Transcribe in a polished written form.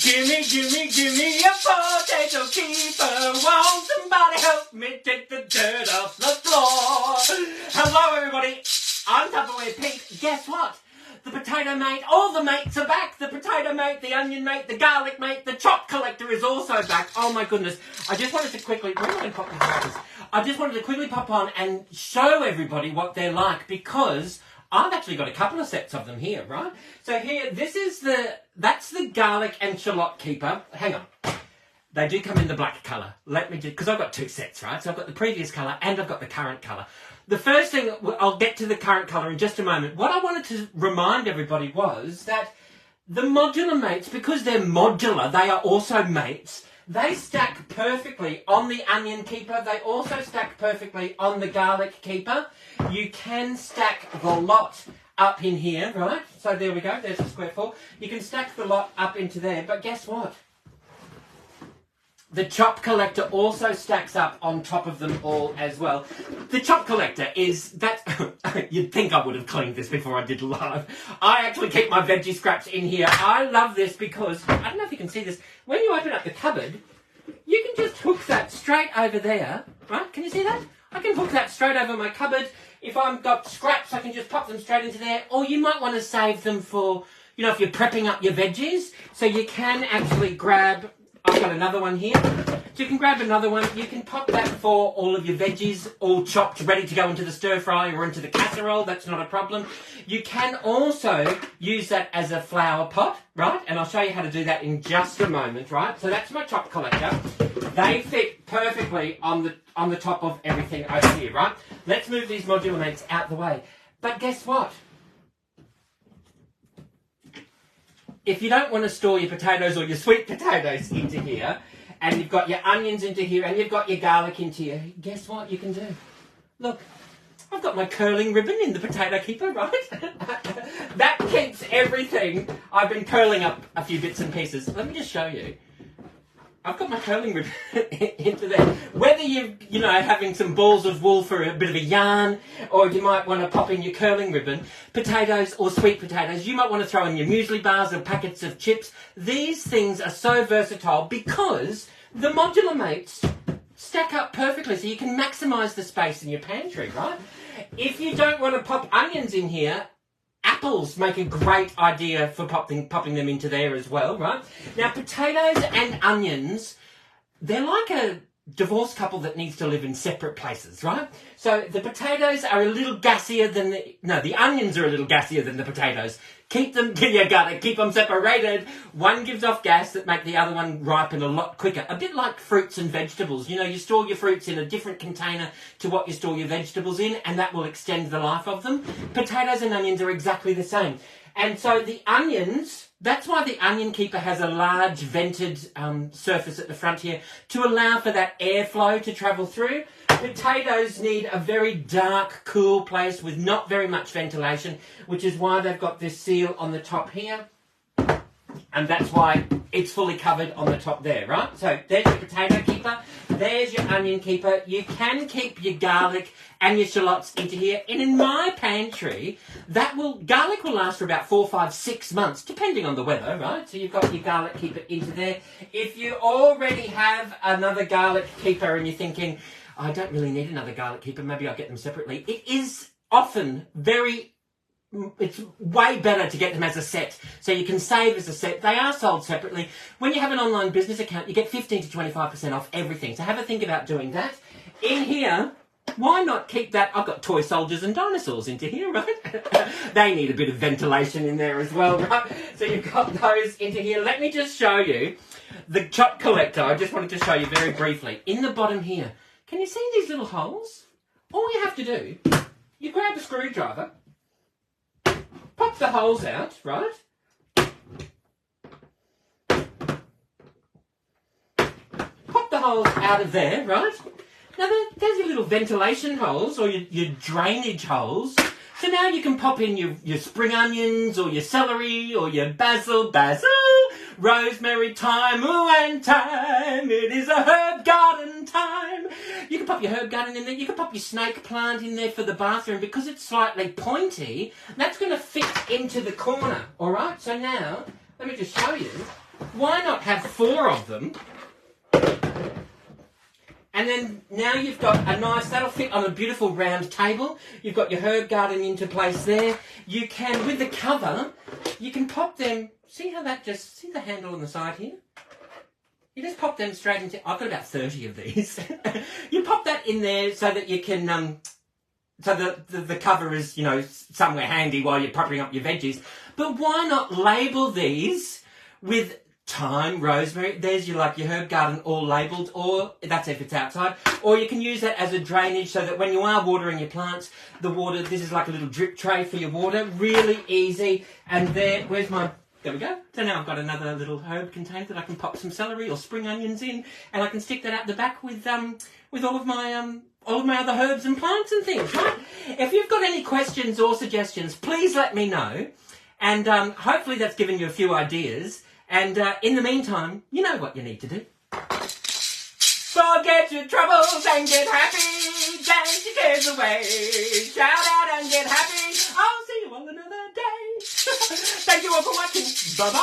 Gimme a potato keeper. Won't somebody help me take the dirt off the floor? Hello, everybody. I'm Tupperware Pete. Guess what? The potato mate, all the mates are back. The potato mate, the onion mate, the garlic mate, the chop collector is also back. Oh my goodness. I just wanted to quickly, where am I going to pop these glasses? I just wanted to quickly pop on and show everybody what they're like, because I've actually got a couple of sets of them here, right? So here, that's the garlic and shallot keeper. Hang on. They do come in the black colour. Let me just, because I've got two sets, right? So I've got the previous colour and I've got the current colour. The first thing, I'll get to the current colour in just a moment. What I wanted to remind everybody was that the modular mates, because they're modular, they are also mates. They stack perfectly on the onion keeper. They also stack perfectly on the garlic keeper. You can stack the lot up in here, right? So there we go. There's a square four. You can stack the lot up into there. But guess what? The chop collector also stacks up on top of them all as well. The chop collector is that... You'd think I would have cleaned this before I did live. I actually keep my veggie scraps in here. I love this because... I don't know if you can see this. When you open up the cupboard, you can just hook that straight over there. Right? Can you see that? I can hook that straight over my cupboard. If I've got scraps, I can just pop them straight into there. Or you might want to save them for, you know, if you're prepping up your veggies. So you can actually grab... I've got another one here. So you can grab another one. You can pop that for all of your veggies, all chopped, ready to go into the stir fry or into the casserole. That's not a problem. You can also use that as a flower pot, right? And I'll show you how to do that in just a moment, right? So that's my chop collector. They fit perfectly on the top of everything over here, right? Let's move these modular mates out the way. But guess what? If you don't want to store your potatoes or your sweet potatoes into here, and you've got your onions into here, and you've got your garlic into here, guess what you can do? Look, I've got my curling ribbon in the potato keeper, right? That keeps everything. I've been curling up a few bits and pieces. Let me just show you. I've got my curling ribbon into there. Whether you know, having some balls of wool for a bit of a yarn, or you might want to pop in your curling ribbon, potatoes or sweet potatoes, you might want to throw in your muesli bars or packets of chips. These things are so versatile because the modular mates stack up perfectly, so you can maximise the space in your pantry, right? If you don't want to pop onions in here, apples make a great idea for popping them into there as well, right? Now, potatoes and onions, they're like a divorced couple that needs to live in separate places, right? So the potatoes are a little gassier than the onions are a little gassier than the potatoes. Keep them, you gotta keep them separated. One gives off gas that make the other one ripen a lot quicker. A bit like fruits and vegetables. You know, you store your fruits in a different container to what you store your vegetables in, and that will extend the life of them. Potatoes and onions are exactly the same. And so the onions, that's why the onion keeper has a large vented surface at the front here to allow for that airflow to travel through. Potatoes need a very dark, cool place with not very much ventilation, which is why they've got this seal on the top here. And that's why it's fully covered on the top there, right? So there's your potato keeper. There's your onion keeper. You can keep your garlic and your shallots into here. And in my pantry, garlic will last for about 4, 5, 6 months, depending on the weather, right? So you've got your garlic keeper into there. If you already have another garlic keeper and you're thinking, I don't really need another garlic keeper, maybe I'll get them separately. It is often it's way better to get them as a set, so you can save as a set. They are sold separately. When you have an online business account, you get 15 to 25% off everything, so have a think about doing that. In here, why not keep that? I've got toy soldiers and dinosaurs into here, right? They need a bit of ventilation in there as well, right? So you've got those into here. Let me just show you the chop collector. I just wanted to show you very briefly. In the bottom here, can you see these little holes? All you have to do, you grab a screwdriver, pop the holes out, right? Pop the holes out of there, right? Now, there's your little ventilation holes or your drainage holes. So now you can pop in your spring onions or your celery or your basil, rosemary, thyme, ooh, and thyme. It is a herb garden time. You can pop your herb garden in there. You can pop your snake plant in there for the bathroom because it's slightly pointy. That's going to fit into the corner, all right? So now, let me just show you. why not have 4 of them? And then now you've got a nice, that'll fit on a beautiful round table. You've got your herb garden into place there. You can, with the cover, you can pop them, see how that just, see the handle on the side here? You just pop them straight into, I've got about 30 of these. You pop that in there so that you can, so the cover is, you know, somewhere handy while you're popping up your veggies. But why not label these with thyme, rosemary, there's your herb garden all labelled, or that's if it's outside, or you can use that as a drainage so that when you are watering your plants, the water, this is like a little drip tray for your water, really easy. And there we go. So now I've got another little herb container that I can pop some celery or spring onions in, and I can stick that out the back with all of my other herbs and plants and things, right? If you've got any questions or suggestions, please let me know, and hopefully that's given you a few ideas. And in the meantime, you know what you need to do. Forget your troubles and get happy. Dance your cares away. Shout out and get happy. I'll see you all another day. Thank you all for watching. Bye-bye.